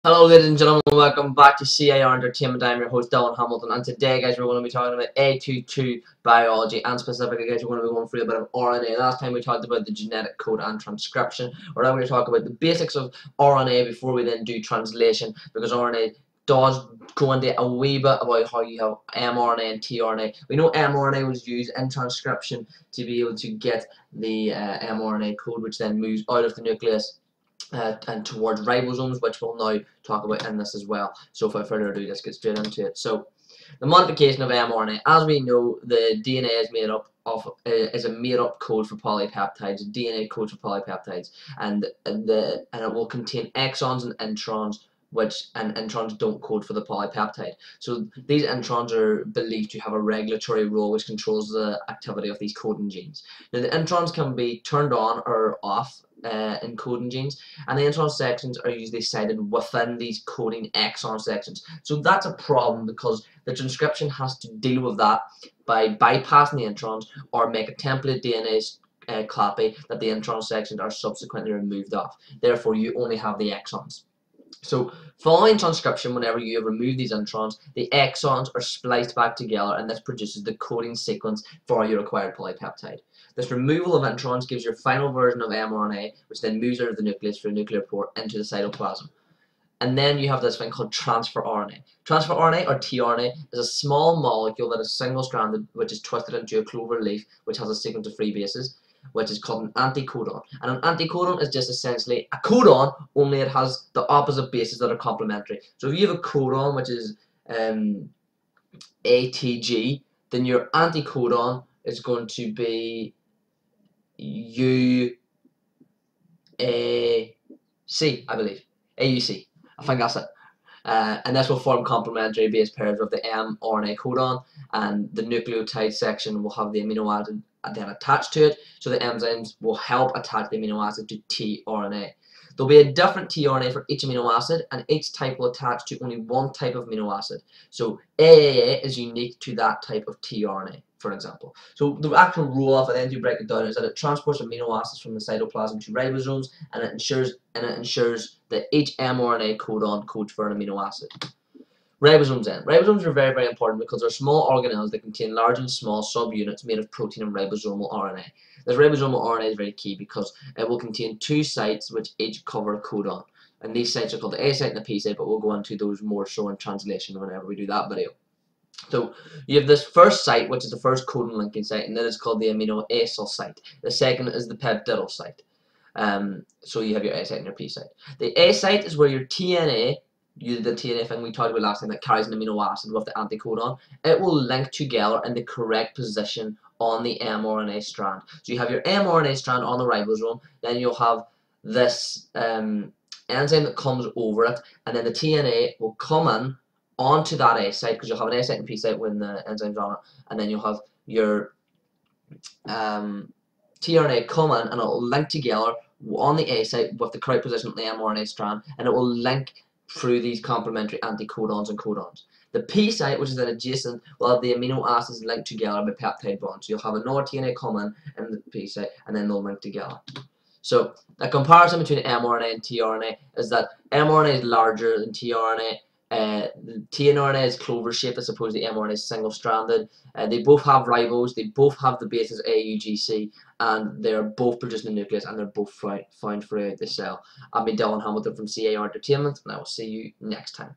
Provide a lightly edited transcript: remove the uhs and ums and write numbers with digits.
Hello ladies and gentlemen, welcome back to C.A.R. Entertainment. I'm your host Dylan Hamilton, and today guys we're going to be talking about A22 biology, and specifically guys we're going to be going through a bit of RNA. Last time we talked about the genetic code and transcription. We're now going to talk about the basics of RNA before we then do translation, because RNA does go into a wee bit about how you have mRNA and tRNA. We know mRNA was used in transcription to be able to get the mRNA code, which then moves out of the nucleus and towards ribosomes, which we'll now talk about in this as well. So without further ado, let's get straight into it. So the modification of mRNA, as we know, the DNA is made up of is a made-up code for polypeptides, a DNA code for polypeptides, and it will contain exons and introns, and introns don't code for the polypeptide. So these introns are believed to have a regulatory role which controls the activity of these coding genes. Now the introns can be turned on or off in coding genes, and the intron sections are usually cited within these coding exon sections. So that's a problem because the transcription has to deal with that by bypassing the introns or make a template DNA copy that the intron sections are subsequently removed off. Therefore you only have the exons. So following transcription, whenever you remove these introns, the exons are spliced back together, and this produces the coding sequence for your required polypeptide. This removal of introns gives your final version of mRNA, which then moves out of the nucleus through a nuclear pore into the cytoplasm. And then you have this thing called transfer RNA. Transfer RNA, or tRNA, is a small molecule that is single-stranded, which is twisted into a clover leaf, which has a sequence of 3 bases, which is called an anticodon. And an anticodon is just essentially a codon, only it has the opposite bases that are complementary. So if you have a codon, which is ATG, then your anticodon is going to be UAC, I believe. AUC. I think that's it. And this will form complementary base pairs with the mRNA codon, and the nucleotide section will have the amino acid then attached to it, so the enzymes will help attach the amino acid to tRNA. There'll be a different tRNA for each amino acid, and each type will attach to only one type of amino acid. So AAA is unique to that type of tRNA, for example. So the actual rule of it, then to break it down, is that it transports amino acids from the cytoplasm to ribosomes, and it ensures that each mRNA codon codes for an amino acid. Ribosomes then. Ribosomes are very, very important because they're small organelles that contain large and small subunits made of protein and ribosomal RNA. This ribosomal RNA is very key because it will contain 2 sites which each cover a codon. And these sites are called the A site and the P site, but we'll go into those more so in translation whenever we do that video. So you have this first site, which is the first codon linking site, and that is called the amino acyl site. The second is the peptidyl site. So you have your A site and your P site. The A site is where your TRNA, the TRNA thing we talked about last time, that carries an amino acid with the anticodon, it will link together in the correct position on the mRNA strand. So you have your mRNA strand on the ribosome, then you'll have this enzyme that comes over it, and then the TRNA will come in onto that A site, because you'll have an A site and P site when the enzyme's on it, and then you'll have your tRNA come in, and it will link together on the A site with the correct position on the mRNA strand, and it will link through these complementary anticodons and codons. The P site, which is then adjacent, will have the amino acids linked together by peptide bonds. So you'll have another TRNA come in the P site, and then they'll link together. So the comparison between mRNA and tRNA is that mRNA is larger than tRNA. The tRNA is clover shaped as opposed to the mRNA is single stranded. They both have ribose, they both have the bases AUGC, and they're both produced in the nucleus, and they're both found throughout the cell. I'm Dylan Hamilton from C.A.R. Entertainment, and I will see you next time.